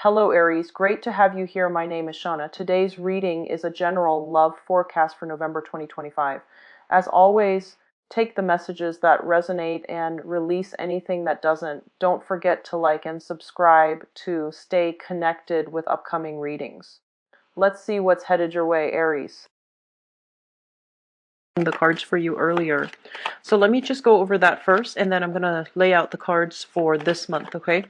Hello Aries, great to have you here. My name is Shauna. Today's reading is a general love forecast for November 2025. As always, take the messages that resonate and release anything that doesn't. Don't forget to like and subscribe to stay connected with upcoming readings. Let's see what's headed your way, Aries. The cards for you earlier. So let me just go over that first, and then I'm going to lay out the cards for this month, okay?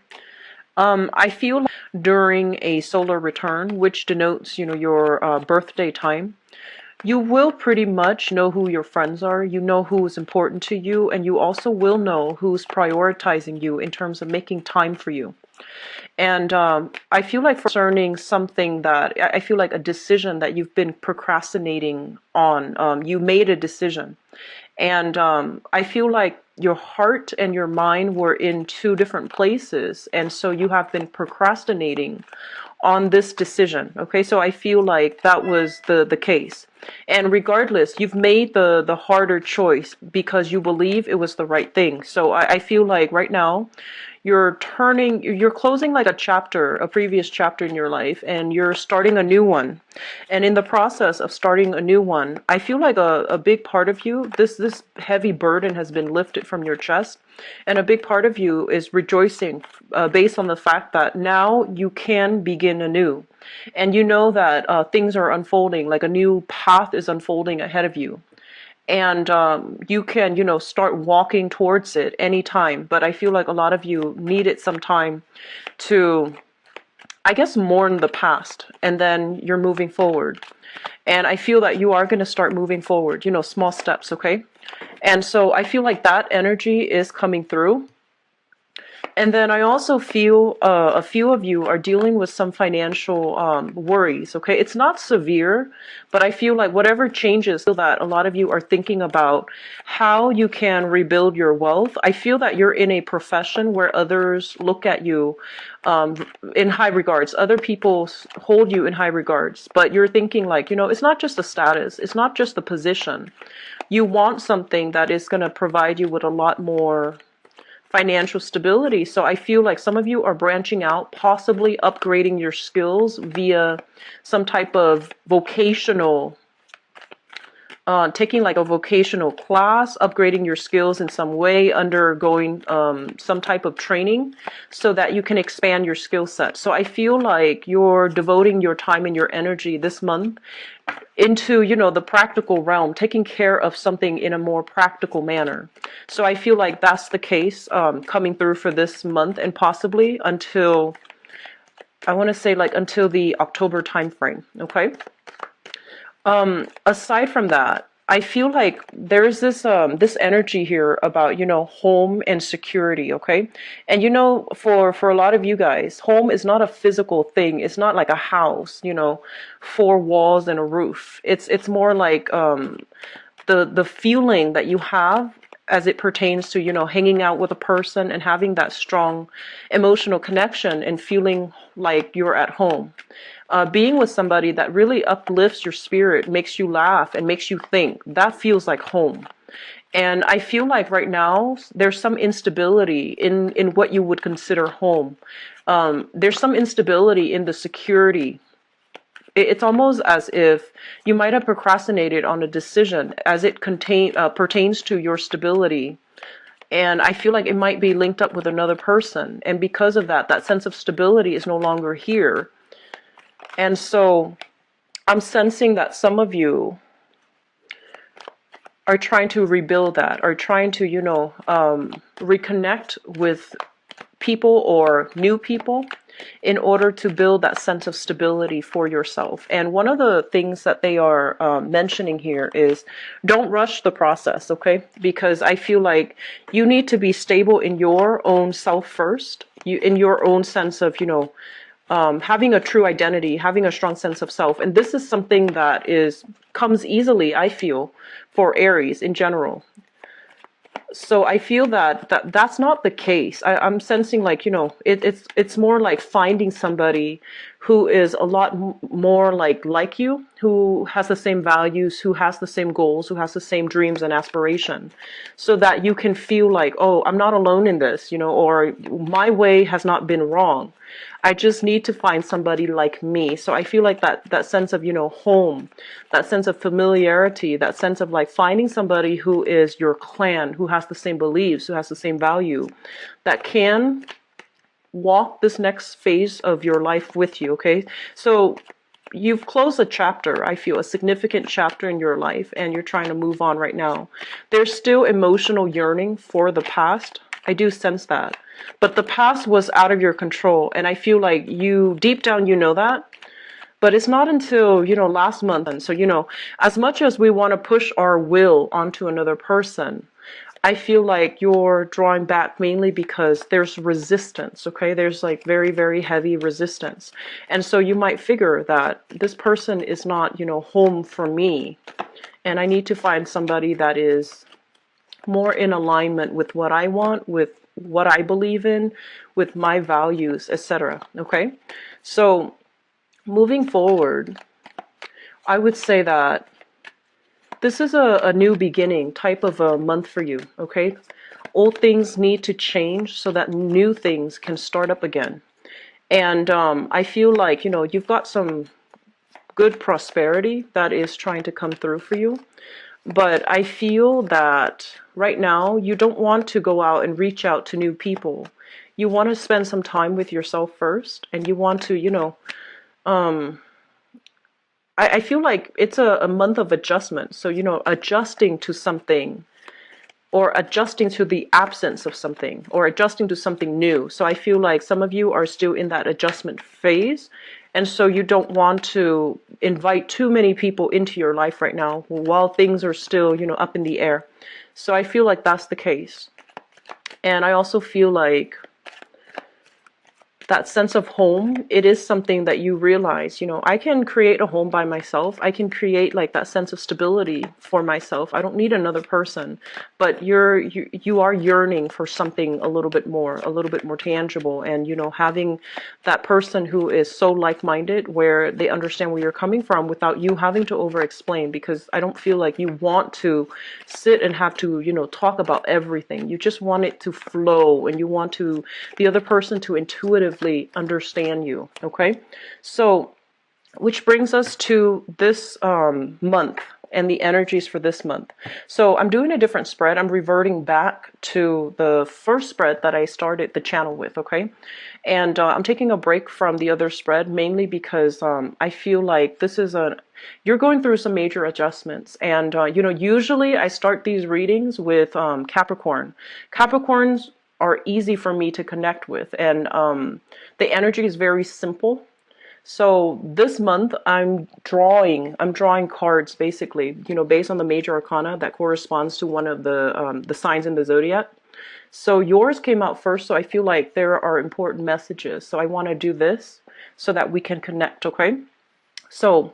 I feel like during a solar return, which denotes, your birthday time, you will pretty much know who your friends are. You know who's important to you, and you also will know who's prioritizing you in terms of making time for you. And I feel like concerning something that I feel like a decision that you've been procrastinating on, you made a decision. And I feel like your heart and your mind were in two different places. And so you have been procrastinating on this decision. Okay, so I feel like that was the case. And regardless, you've made the harder choice because you believe it was the right thing. So I feel like right now, you're closing like a previous chapter in your life, and you're starting a new one. And in the process of starting a new one, I feel like a big part of you, this heavy burden has been lifted from your chest. And a big part of you is rejoicing based on the fact that now you can begin anew. And you know that things are unfolding, like a new path is unfolding ahead of you. And you can, start walking towards it anytime. But I feel like a lot of you needed some time to, I guess, mourn the past, and then you're moving forward. And I feel that you are going to start moving forward, small steps, okay? And so I feel like that energy is coming through. And then I also feel a few of you are dealing with some financial worries, okay? It's not severe, but I feel like whatever changes, so that a lot of you are thinking about how you can rebuild your wealth. I feel that you're in a profession where others look at you in high regards. Other people hold you in high regards, but you're thinking like, it's not just the status. It's not just the position. You want something that is going to provide you with a lot more financial stability. So I feel like some of you are branching out, possibly upgrading your skills via some type of vocational, taking like a vocational class, upgrading your skills in some way, undergoing some type of training so that you can expand your skill set. So I feel like you're devoting your time and your energy this month into, the practical realm, taking care of something in a more practical manner. So I feel like that's the case coming through for this month, and possibly until, I want to say like until the October timeframe, okay? Aside from that, I feel like there's this energy here about, home and security, okay? And for a lot of you guys, home is not a physical thing. It's not like a house, four walls and a roof. It's more like the feeling that you have as it pertains to, hanging out with a person and having that strong emotional connection and feeling like you're at home. Being with somebody that really uplifts your spirit, makes you laugh and makes you think, that feels like home. And I feel like right now there's some instability in what you would consider home. There's some instability in the security. It's almost as if you might have procrastinated on a decision as it pertains to your stability. And I feel like it might be linked up with another person. And because of that, that sense of stability is no longer here. And so I'm sensing that some of you are trying to rebuild that, are trying to, reconnect with people or new people in order to build that sense of stability for yourself. And one of the things that they are mentioning here is don't rush the process, okay? Because I feel like you need to be stable in your own self first, in your own sense of, having a true identity, having a strong sense of self. And this is something that comes easily, I feel, for Aries in general. So I feel that's not the case. I'm sensing like, it's more like finding somebody who is a lot more like you, who has the same values, who has the same goals, who has the same dreams and aspiration, so that you can feel like, oh, I'm not alone in this, or my way has not been wrong. I just need to find somebody like me. So I feel like that sense of, home, that sense of familiarity, that sense of like finding somebody who is your clan, who has the same beliefs, who has the same value, that can walk this next phase of your life with you, okay? So you've closed a chapter, I feel, a significant chapter in your life, and you're trying to move on right now. There's still emotional yearning for the past. I do sense that. But the past was out of your control, and I feel like you, deep down, you know that. But it's not until, last month. And so, as much as we want to push our will onto another person, I feel like you're drawing back mainly because there's resistance, okay? There's like very, very heavy resistance. And so you might figure that this person is not, home for me. And I need to find somebody that is more in alignment with what I want, with what I believe in, with my values, etc. Okay? So moving forward, I would say that this is a new beginning type of a month for you, okay? Old things need to change so that new things can start up again. And I feel like, you've got some good prosperity that is trying to come through for you. But I feel that right now you don't want to go out and reach out to new people. You want to spend some time with yourself first, and you want to, I feel like it's a month of adjustment. So, adjusting to something, or adjusting to the absence of something, or adjusting to something new. So I feel like some of you are still in that adjustment phase. And so you don't want to invite too many people into your life right now while things are still, up in the air. So I feel like that's the case. And I also feel like that sense of home, it is something that you realize, I can create a home by myself. I can create like that sense of stability for myself. I don't need another person. But you are yearning for something a little bit more tangible, and having that person who is so like-minded, where they understand where you're coming from without you having to over-explain, because I don't feel like you want to sit and have to, talk about everything. You just want it to flow, and you want the other person to intuitively understand you, okay? So, which brings us to this month and the energies for this month. So I'm doing a different spread. I'm reverting back to the first spread that I started the channel with, okay? And I'm taking a break from the other spread, mainly because I feel like you're going through some major adjustments. And, usually I start these readings with Capricorn. Capricorns are easy for me to connect with, and the energy is very simple. So this month I'm drawing cards, basically, based on the major arcana that corresponds to one of the signs in the zodiac. So yours came out first, so I feel like there are important messages. So I want to do this so that we can connect, okay? So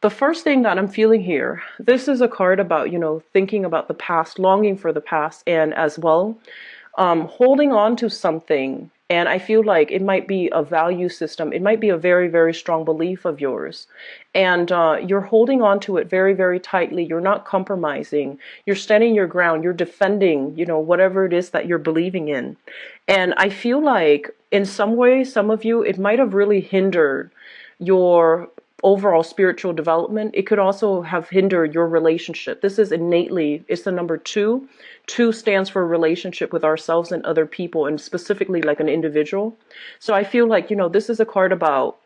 the first thing that I'm feeling here, this is a card about, thinking about the past, longing for the past, and as well, holding on to something. And I feel like it might be a value system. It might be a very, very strong belief of yours. And you're holding on to it very, very tightly. You're not compromising. You're standing your ground. You're defending, whatever it is that you're believing in. And I feel like in some way, some of you, it might have really hindered your overall spiritual development. It could also have hindered your relationship. This is innately, it's the number 2. 2 stands for relationship with ourselves and other people, and specifically like an individual. So I feel like, this is a card about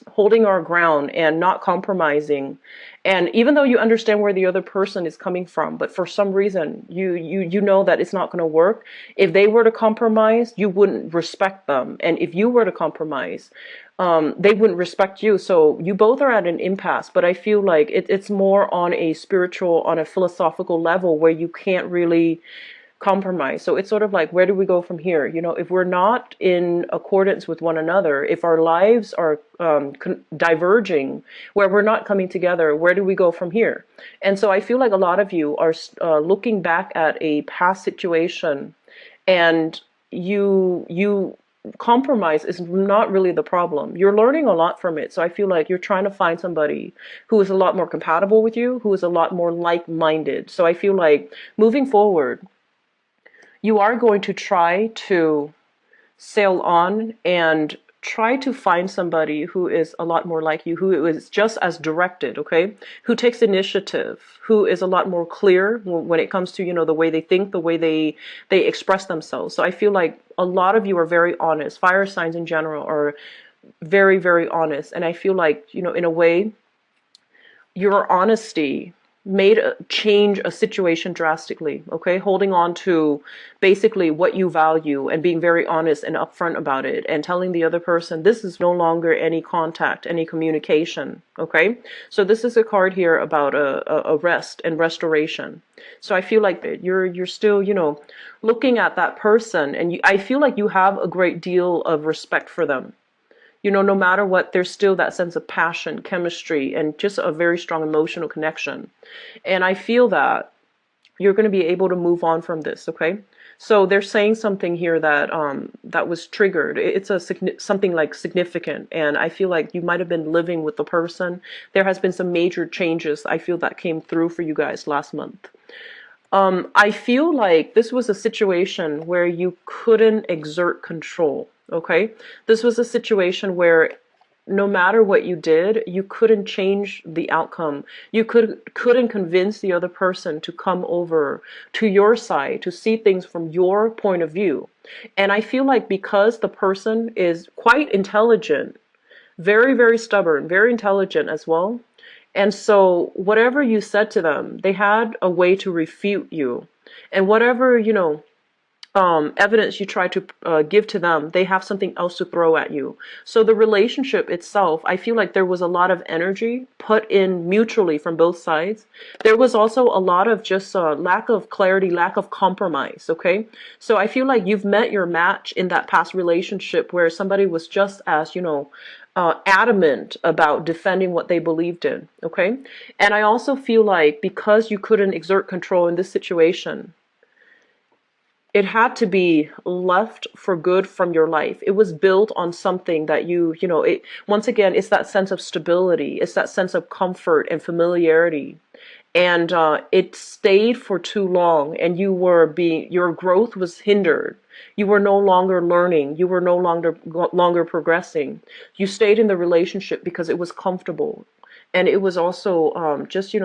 holding our ground and not compromising. And even though you understand where the other person is coming from, but for some reason you know that it's not going to work. If they were to compromise, you wouldn't respect them, and if you were to compromise, they wouldn't respect you. So you both are at an impasse. But I feel like it's more on a spiritual, on a philosophical level, where you can't really compromise. So it's sort of like, where do we go from here? If we're not in accordance with one another, if our lives are diverging, where we're not coming together, where do we go from here? And so I feel like a lot of you are looking back at a past situation, and you compromise is not really the problem. You're learning a lot from it. So I feel like you're trying to find somebody who is a lot more compatible with you, who is a lot more like-minded. So I feel like moving forward, you are going to try to sail on and try to find somebody who is a lot more like you, who is just as directed, okay? Who takes initiative, who is a lot more clear when it comes to, the way they think, the way they express themselves. So I feel like a lot of you are very honest. Fire signs in general are very, very honest. And I feel like, in a way, your honesty made change a situation drastically, okay? Holding on to basically what you value and being very honest and upfront about it and telling the other person this is no longer any contact, any communication, okay? So this is a card here about a rest and restoration. So I feel like that you're still, looking at that person, and I feel like you have a great deal of respect for them. No matter what, there's still that sense of passion, chemistry, and just a very strong emotional connection. And I feel that you're going to be able to move on from this, okay? So they're saying something here that that was triggered. It's something like significant, and I feel like you might have been living with the person. There has been some major changes. I feel that came through for you guys last month. I feel like this was a situation where you couldn't exert control, okay? This was a situation where no matter what you did, you couldn't change the outcome. You couldn't convince the other person to come over to your side, to see things from your point of view. And I feel like because the person is quite intelligent, very, very stubborn, very intelligent as well, and so whatever you said to them, they had a way to refute you. And whatever, evidence you try to give to them, they have something else to throw at you. So the relationship itself, I feel like there was a lot of energy put in mutually from both sides. There was also a lot of just lack of clarity, lack of compromise, okay? So I feel like you've met your match in that past relationship where somebody was just as, adamant about defending what they believed in, okay? And I also feel like because you couldn't exert control in this situation, it had to be left for good from your life. It was built on something that once again, it's that sense of stability. It's that sense of comfort and familiarity. And it stayed for too long, and your growth was hindered. You were no longer learning. You were no longer progressing. You stayed in the relationship because it was comfortable. And it was also just,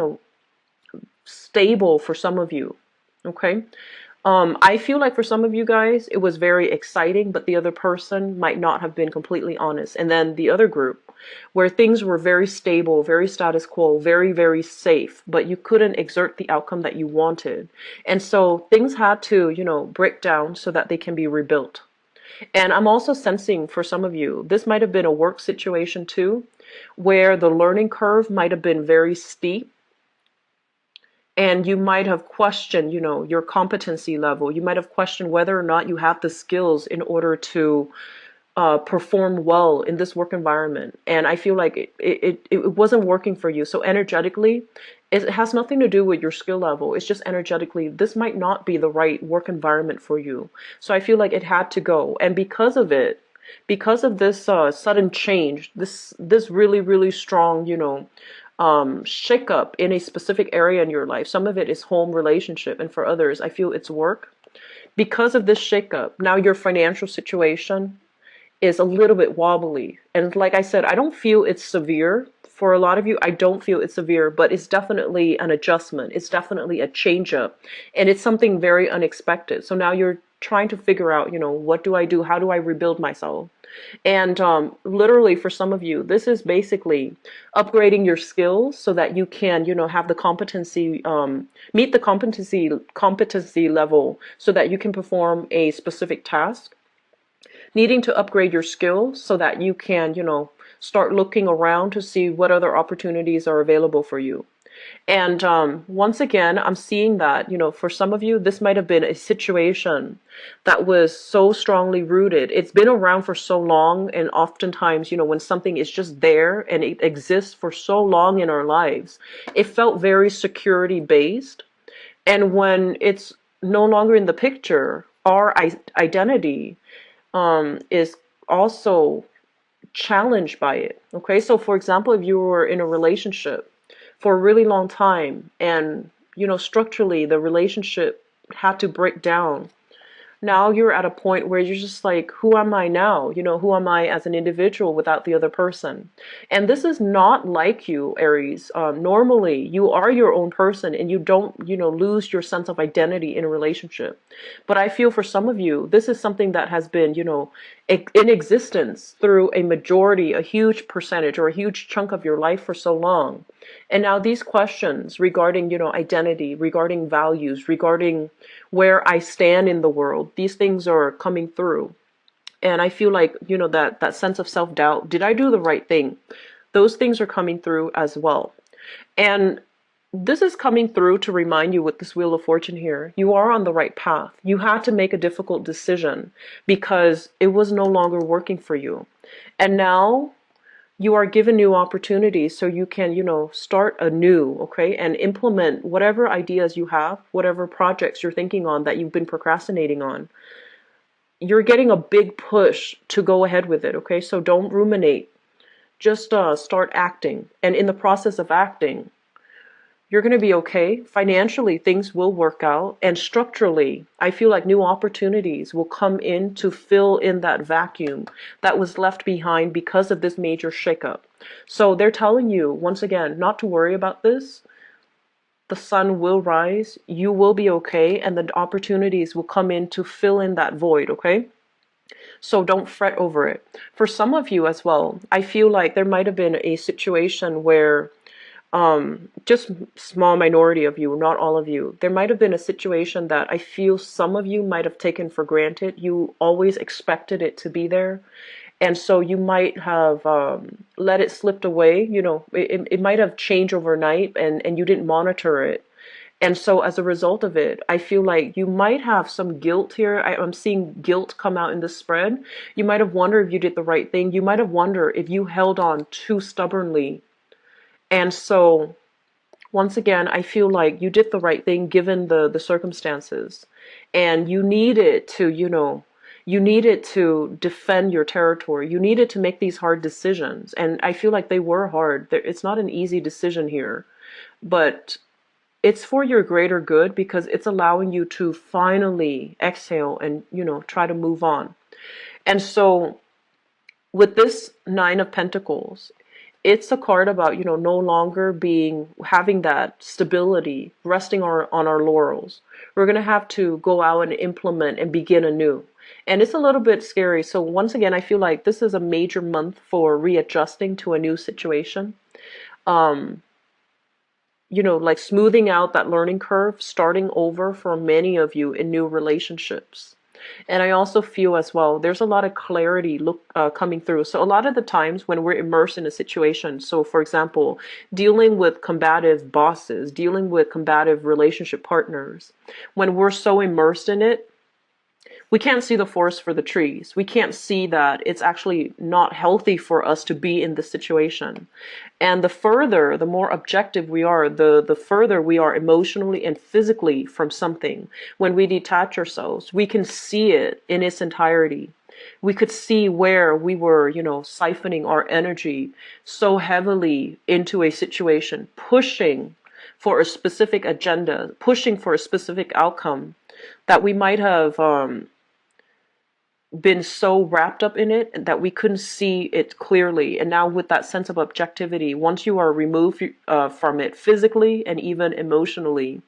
stable for some of you. Okay? I feel like for some of you guys, it was very exciting, but the other person might not have been completely honest. And then the other group, where things were very stable, very status quo, very, very safe, but you couldn't exert the outcome that you wanted. And so things had to, break down so that they can be rebuilt. And I'm also sensing for some of you, this might have been a work situation too, where the learning curve might have been very steep. And you might have questioned, your competency level. You might have questioned whether or not you have the skills in order to perform well in this work environment. And I feel like it wasn't working for you. So energetically, it has nothing to do with your skill level. It's just energetically, this might not be the right work environment for you. So I feel like it had to go. And because of it, because of this sudden change, this really, really strong, shake-up in a specific area in your life. Some of it is home, relationship, and for others, I feel it's work. Because of this shake-up, now your financial situation is a little bit wobbly. And like I said, I don't feel it's severe. For a lot of you, I don't feel it's severe, but it's definitely an adjustment. It's definitely a change-up. And it's something very unexpected. So now you're trying to figure out, what do I do? How do I rebuild myself? And literally for some of you, this is basically upgrading your skills so that you can, have the competency, meet the competency level so that you can perform a specific task. Needing to upgrade your skills so that you can, start looking around to see what other opportunities are available for you. And once again, I'm seeing that, for some of you, this might have been a situation that was so strongly rooted. It's been around for so long. And oftentimes, when something is just there and it exists for so long in our lives, it felt very security based. And when it's no longer in the picture, our identity is also challenged by it. Okay, so for example, if you were in a relationship for a really long time and, structurally the relationship had to break down, Now you're at a point where you're just like, who am I now? Who am I as an individual without the other person? And this is not like you, Aries. Normally, you are your own person and you don't, lose your sense of identity in a relationship. But I feel for some of you, this is something that has been, in existence through a majority, a huge percentage or a huge chunk of your life for so long. And now these questions regarding, identity, regarding values, regarding where I stand in the world, these things are coming through. And I feel like, that sense of self-doubt, did I do the right thing? Those things are coming through as well. And this is coming through to remind you with this Wheel of Fortune here, you are on the right path. You had to make a difficult decision because it was no longer working for you. And now you are given new opportunities so you can, start anew, okay, and implement whatever ideas you have, whatever projects you're thinking on that you've been procrastinating on. You're getting a big push to go ahead with it, okay? So don't ruminate. Just start acting. And in the process of acting, you're going to be okay. Financially, things will work out. And structurally, I feel like new opportunities will come in to fill in that vacuum that was left behind because of this major shakeup. So they're telling you, once again, not to worry about this. The sun will rise. You will be okay. And the opportunities will come in to fill in that void, okay? So don't fret over it. For some of you as well, I feel like there might have been a situation where just small minority of you, not all of you, there might have been a situation that I feel some of you might have taken for granted. You always expected it to be there. And so you might have let it slip away. It might have changed overnight and you didn't monitor it. And so as a result of it, I feel like you might have some guilt here. I'm seeing guilt come out in the spread. You might have wondered if you did the right thing. You might have wondered if you held on too stubbornly. And so, once again, I feel like you did the right thing given the circumstances. And you needed to, you needed to defend your territory. You needed to make these hard decisions. And I feel like they were hard. It's not an easy decision here. But it's for your greater good because it's allowing you to finally exhale and, try to move on. And so, with this Nine of Pentacles, it's a card about, no longer having that stability, resting on our laurels. We're going to have to go out and implement and begin anew. And it's a little bit scary. So once again, I feel like this is a major month for readjusting to a new situation. Like smoothing out that learning curve, starting over for many of you in new relationships. And I also feel as well, there's a lot of clarity coming through. So a lot of the times when we're immersed in a situation, so for example, dealing with combative bosses, dealing with combative relationship partners, when we're so immersed in it, we can't see the forest for the trees. We can't see that it's actually not healthy for us to be in this situation. And the more objective we are, the further we are emotionally and physically from something. When we detach ourselves, we can see it in its entirety. We could see where we were, siphoning our energy so heavily into a situation, pushing for a specific agenda, pushing for a specific outcome, that we might have been so wrapped up in it that we couldn't see it clearly. And now with that sense of objectivity, once you are removed from it physically and even emotionally,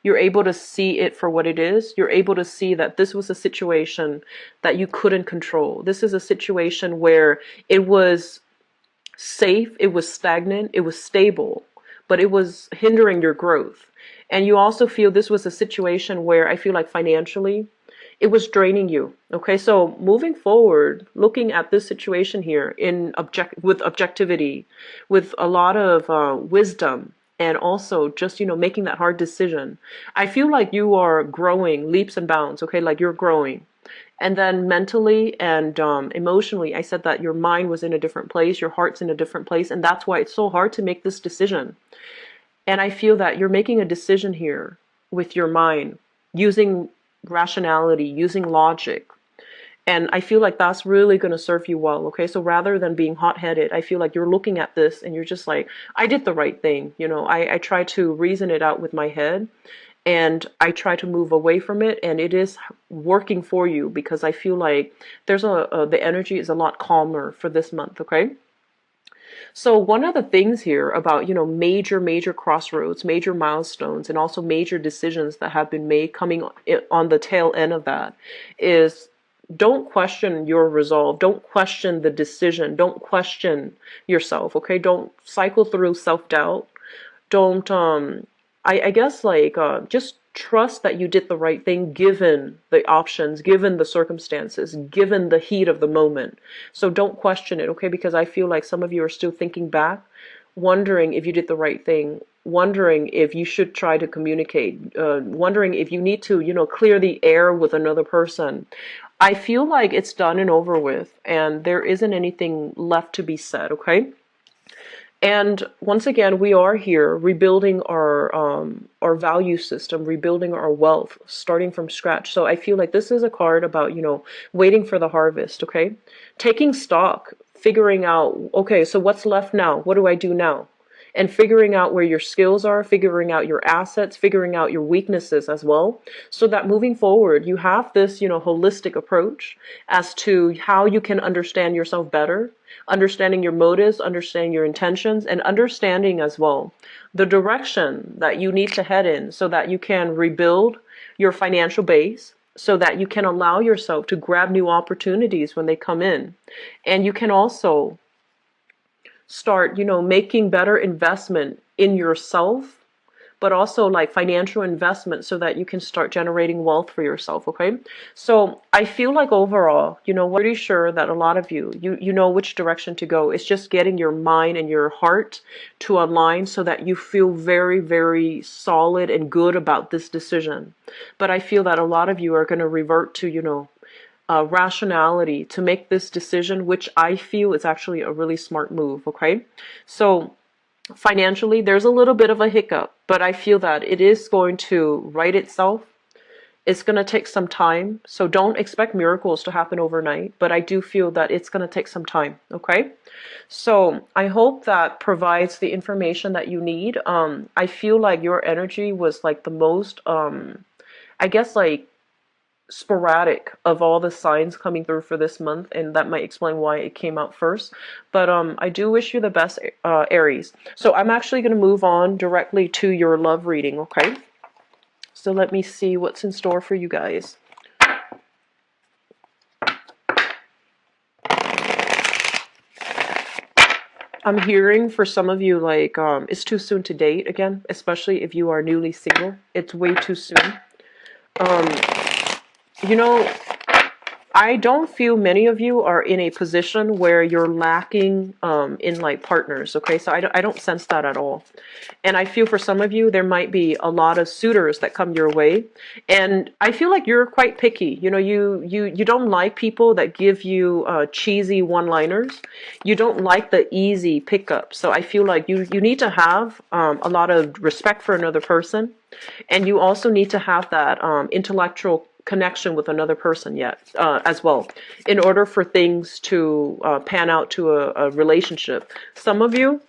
you're able to see it for what it is. You're able to see that this was a situation that you couldn't control. This is a situation where it was safe, it was stagnant, it was stable, but it was hindering your growth. And you also feel this was a situation where I feel like financially, it was draining you. Okay, so moving forward, looking at this situation here with objectivity, with a lot of wisdom, and also just, making that hard decision. I feel like you are growing leaps and bounds, okay, like you're growing. And then mentally and emotionally, I said that your mind was in a different place, your heart's in a different place, and that's why it's so hard to make this decision. And I feel that you're making a decision here with your mind, using rationality, using logic. And I feel like that's really going to serve you well, okay? So rather than being hot-headed, I feel like you're looking at this and you're just like, I did the right thing. I try to reason it out with my head. and I try to move away from it, and it is working for you, because I feel like there's the energy is a lot calmer for this month, okay? So one of the things here about, major crossroads, major milestones, and also major decisions that have been made coming on the tail end of that is, don't question your resolve. Don't question the decision. Don't question yourself, okay? Don't cycle through self-doubt. Don't I guess like just trust that you did the right thing given the options, given the circumstances, given the heat of the moment. So don't question it, okay? Because I feel like some of you are still thinking back, wondering if you did the right thing, wondering if you should try to communicate, wondering if you need to, clear the air with another person. I feel like it's done and over with, and there isn't anything left to be said, okay? And once again, we are here rebuilding our value system, rebuilding our wealth, starting from scratch. So I feel like this is a card about, waiting for the harvest, okay? Taking stock, figuring out, okay, so what's left now? What do I do now? And figuring out where your skills are, figuring out your assets, figuring out your weaknesses as well, so that moving forward, you have this, holistic approach as to how you can understand yourself better, understanding your motives, understanding your intentions, and understanding as well the direction that you need to head in, so that you can rebuild your financial base, so that you can allow yourself to grab new opportunities when they come in. And you can also start, making better investment in yourself, but also like financial investment, so that you can start generating wealth for yourself, okay? So I feel like overall, we're pretty sure that a lot of you know which direction to go. It's just getting your mind and your heart to align, so that you feel very, very solid and good about this decision. But I feel that a lot of you are going to revert to, rationality to make this decision, which I feel is actually a really smart move, okay? So financially, there's a little bit of a hiccup, but I feel that it is going to right itself. It's going to take some time, so don't expect miracles to happen overnight, but I do feel that it's going to take some time, okay? So I hope that provides the information that you need. I feel like your energy was like the most, I guess like sporadic of all the signs coming through for this month, and that might explain why it came out first. But I do wish you the best, Aries. So I'm actually going to move on directly to your love reading, okay? So let me see what's in store for you guys. I'm hearing for some of you like it's too soon to date again, especially if you are newly single. It's way too soon. Um, you know, I don't feel many of you are in a position where you're lacking in like partners, okay? So I don't sense that at all. And I feel for some of you, there might be a lot of suitors that come your way. And I feel like you're quite picky. You don't like people that give you cheesy one-liners. You don't like the easy pickup. So I feel like you need to have a lot of respect for another person. And you also need to have that intellectual connection with another person yet as well, in order for things to pan out to a relationship. Some of you,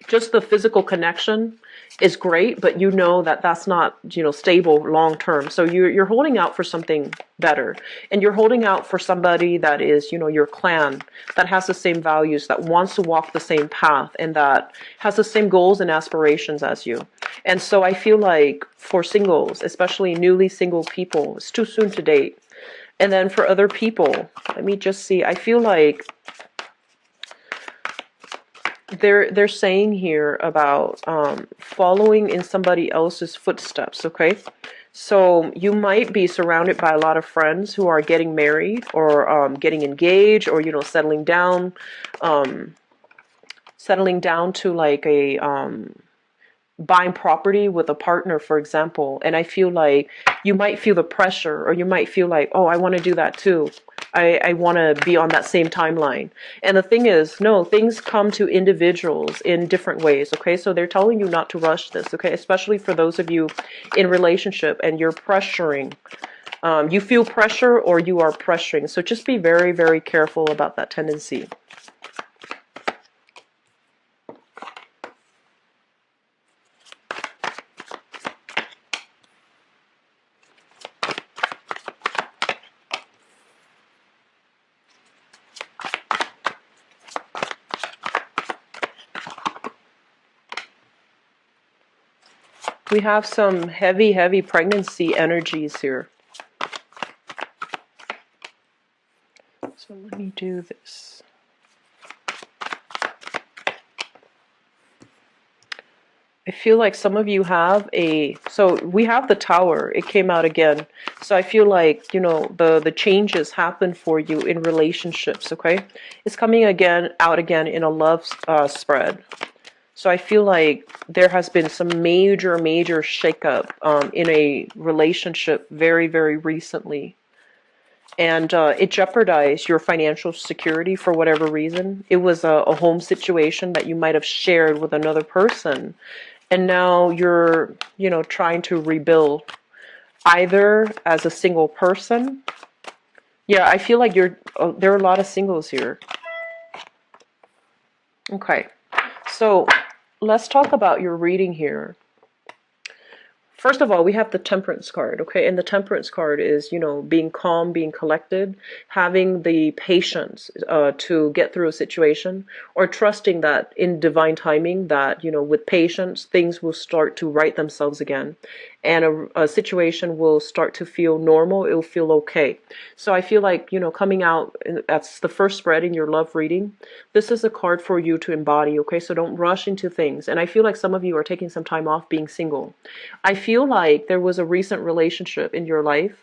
just the physical connection is great, but you know that that's not, stable long term. So you're holding out for something better, and you're holding out for somebody that is, your clan, that has the same values, that wants to walk the same path, and that has the same goals and aspirations as you. And so I feel like for singles, especially newly single people, it's too soon to date. And then for other people, let me just see. I feel like they're saying here about following in somebody else's footsteps, okay? So you might be surrounded by a lot of friends who are getting married, or getting engaged, or settling down to like a buying property with a partner, for example. And I feel like you might feel the pressure, or you might feel like, oh, I want to do that too. I want to be on that same timeline. And the thing is, no, things come to individuals in different ways, okay? So they're telling you not to rush this, okay? Especially for those of you in relationship and you're pressuring. You feel pressure, or you are pressuring. So just be very, very careful about that tendency. We have some heavy, heavy pregnancy energies here. So let me do this. I feel like some of you have so we have the Tower. It came out again. So I feel like, you know, the changes happen for you in relationships, okay? It's coming out again in a love spread. So I feel like there has been some major, major shakeup in a relationship very, very recently. And it jeopardized your financial security for whatever reason. It was a home situation that you might have shared with another person. And now you're, you know, trying to rebuild either as a single person. Yeah, I feel like there are a lot of singles here. Okay, so let's talk about your reading here. First of all, we have the Temperance card, okay? And the Temperance card is, you know, being calm, being collected, having the patience to get through a situation, or trusting that in divine timing that, you know, with patience, things will start to right themselves again. And a situation will start to feel normal. It will feel okay. So I feel like, you know, coming out, that's the first spread in your love reading. This is a card for you to embody, okay? So don't rush into things. And I feel like some of you are taking some time off being single. I feel like there was a recent relationship in your life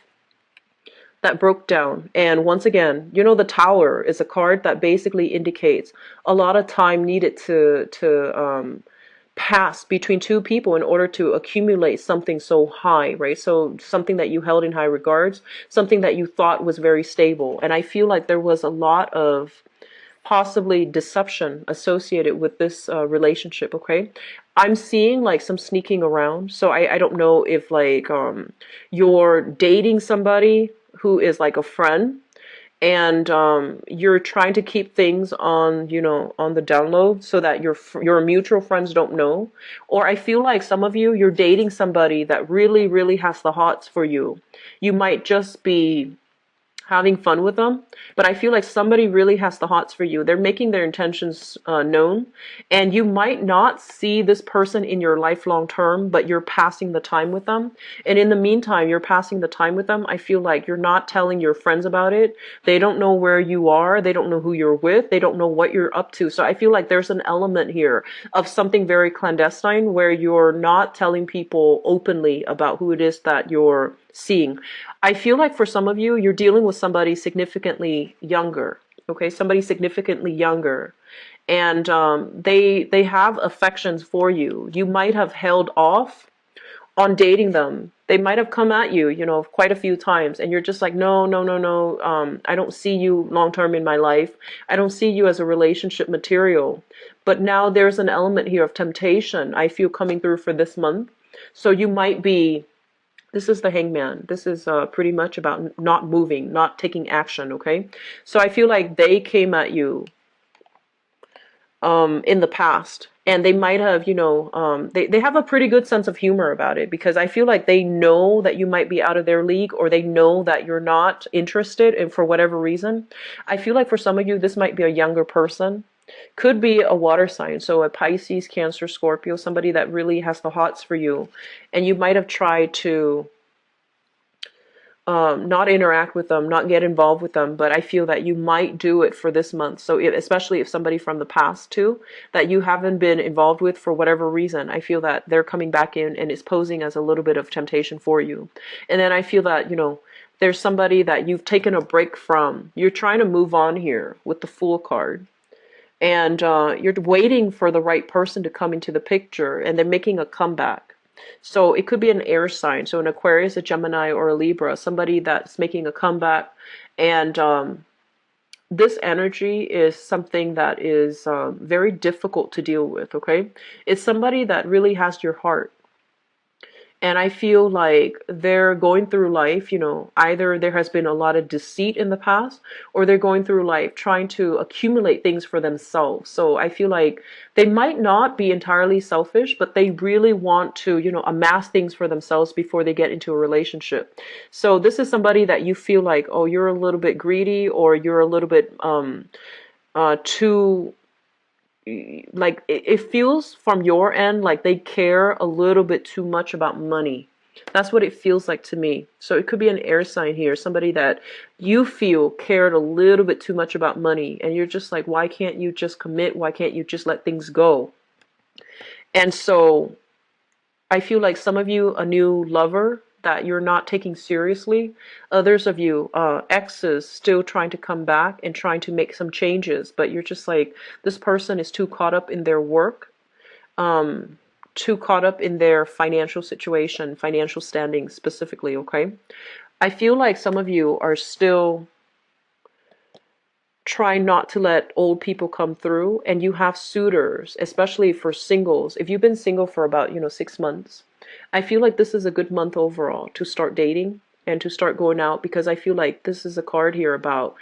that broke down. And once again, you know, the Tower is a card that basically indicates a lot of time needed to pass between two people in order to accumulate something so high, right? So something that you held in high regards, something that you thought was very stable. And I feel like there was a lot of possibly deception associated with this relationship, okay? I'm seeing like some sneaking around. So I don't know if like you're dating somebody who is like a friend, and you're trying to keep things on, you know, on the down low so that your mutual friends don't know. Or I feel like some of you, you're dating somebody that really, really has the hots for you. You might just be having fun with them, but I feel like somebody really has the hots for you. They're making their intentions known, and you might not see this person in your life long term, but you're passing the time with them. And in the meantime, you're passing the time with them. I feel like you're not telling your friends about it. They don't know where you are. They don't know who you're with. They don't know what you're up to. So I feel like there's an element here of something very clandestine where you're not telling people openly about who it is that you're seeing. I feel like for some of you, you're dealing with somebody significantly younger, okay? Somebody significantly younger. And they have affections for you. You might have held off on dating them. They might have come at you, you know, quite a few times, and you're just like, no, no, no, no. I don't see you long term in my life. I don't see you as a relationship material. But now there's an element here of temptation I feel coming through for this month. So you might be. This is the Hangman. This is pretty much about not moving, not taking action, okay? So I feel like they came at you in the past, and they might have, you know, they have a pretty good sense of humor about it, because I feel like they know that you might be out of their league, or they know that you're not interested, and for whatever reason. I feel like for some of you, this might be a younger person. Could be a water sign, so a Pisces, Cancer, Scorpio, somebody that really has the hots for you. And you might have tried to not interact with them, not get involved with them, but I feel that you might do it for this month. So especially if somebody from the past too, that you haven't been involved with for whatever reason, I feel that they're coming back in and it's posing as a little bit of temptation for you. And then I feel that, you know, there's somebody that you've taken a break from. You're trying to move on here with the Fool card. And you're waiting for the right person to come into the picture, and they're making a comeback. So it could be an air sign, so an Aquarius, a Gemini, or a Libra, somebody that's making a comeback. And this energy is something that is very difficult to deal with, okay? It's somebody that really has your heart. And I feel like they're going through life, you know, either there has been a lot of deceit in the past, or they're going through life trying to accumulate things for themselves. So I feel like they might not be entirely selfish, but they really want to, you know, amass things for themselves before they get into a relationship. So this is somebody that you feel like, oh, you're a little bit greedy, or you're a little bit too like it feels from your end like they care a little bit too much about money. That's what it feels like to me. So it could be an air sign here, somebody that you feel cared a little bit too much about money, and you're just like, why can't you just commit? Why can't you just let things go? And so I feel like some of you, a new lover that you're not taking seriously. Others of you, exes still trying to come back and trying to make some changes, but you're just like, this person is too caught up in their work, too caught up in their financial situation, financial standing specifically, okay? I feel like some of you are still try not to let old people come through, and you have suitors, especially for singles. If you've been single for about 6 months, I feel like this is a good month overall to start dating and to start going out, because I feel like this is a card here about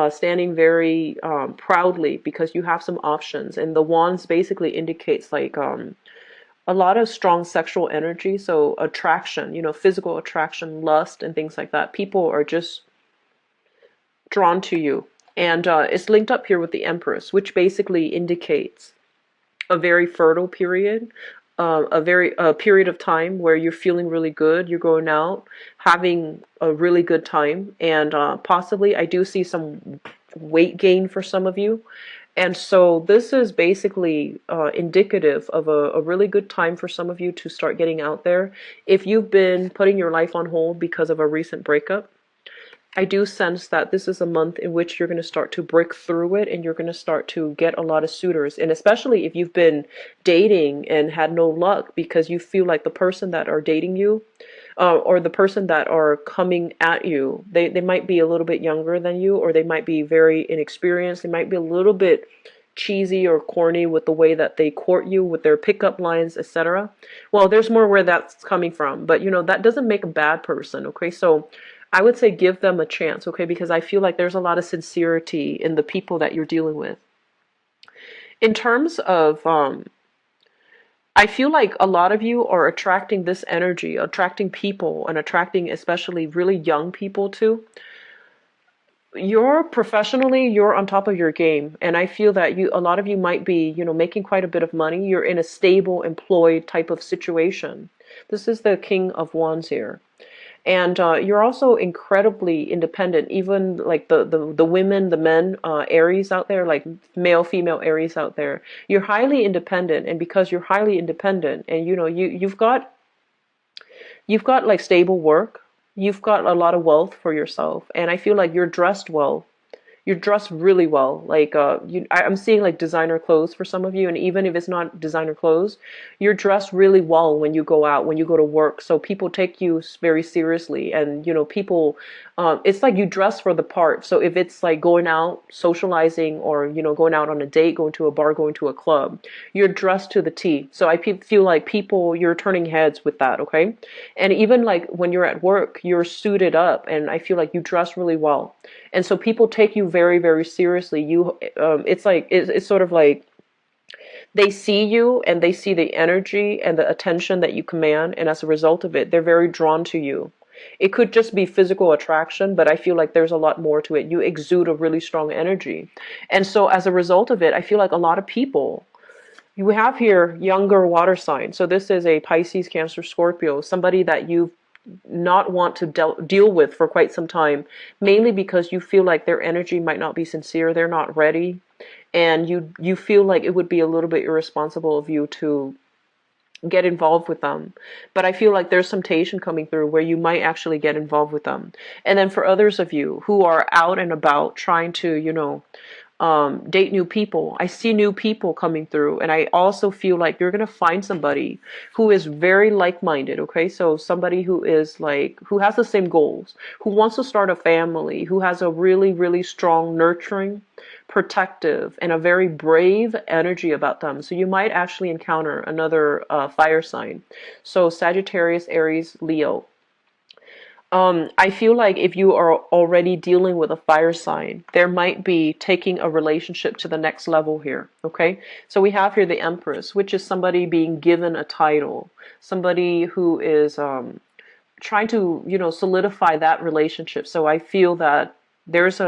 standing very proudly, because you have some options, and the wands basically indicates like a lot of strong sexual energy, so attraction, physical attraction, lust, and things like that. People are just drawn to you. And it's linked up here with the Empress, which basically indicates a very fertile period, a period of time where you're feeling really good, you're going out, having a really good time, and possibly I do see some weight gain for some of you. And so this is basically indicative of a really good time for some of you to start getting out there. If you've been putting your life on hold because of a recent breakup, I do sense that this is a month in which you're going to start to break through it, and you're going to start to get a lot of suitors. And especially if you've been dating and had no luck because you feel like the person that are dating you, or the person that are coming at you, they might be a little bit younger than you, or they might be very inexperienced. They might be a little bit cheesy or corny with the way that they court you with their pickup lines, etc. Well, there's more where that's coming from, but that doesn't make a bad person, okay? So I would say give them a chance, okay? Because I feel like there's a lot of sincerity in the people that you're dealing with. In terms of, I feel like a lot of you are attracting this energy, attracting people, and attracting especially really young people too. You're professionally, you're on top of your game, and I feel that a lot of you might be, making quite a bit of money. You're in a stable, employed type of situation. This is the King of Wands here. And you're also incredibly independent. Even like the women, the men, Aries out there, like male, female Aries out there, you're highly independent. And because you're highly independent, and you've got like stable work, you've got a lot of wealth for yourself, and I feel like you're dressed well. You're dressed really well. Like I'm seeing like designer clothes for some of you, and even if it's not designer clothes, you're dressed really well when you go out, when you go to work. So people take you very seriously, and people, it's like you dress for the part. So if it's like going out, socializing, or going out on a date, going to a bar, going to a club, you're dressed to the T. So I feel like people, you're turning heads with that, okay? And even like when you're at work, you're suited up, and I feel like you dress really well. And so people take you very, very seriously. It's sort of like they see you, and they see the energy and the attention that you command, and as a result of it, they're very drawn to you. It could just be physical attraction, but I feel like there's a lot more to it. You exude a really strong energy. And so as a result of it, I feel like a lot of people, you have here younger water sign. So this is a Pisces, Cancer, Scorpio, somebody that you not want to deal with for quite some time, mainly because you feel like their energy might not be sincere, they're not ready, and you feel like it would be a little bit irresponsible of you to get involved with them. But I feel like there's some temptation coming through where you might actually get involved with them. And then for others of you who are out and about trying to, date new people, I see new people coming through, and I also feel like you're going to find somebody who is very like-minded, okay? So somebody who is like, who has the same goals, who wants to start a family, who has a really, really strong, nurturing, protective, and a very brave energy about them. So you might actually encounter another fire sign. So Sagittarius, Aries, Leo. I feel like if you are already dealing with a fire sign, there might be taking a relationship to the next level here, okay? So we have here the Empress, which is somebody being given a title, somebody who is trying to, solidify that relationship. So I feel that there's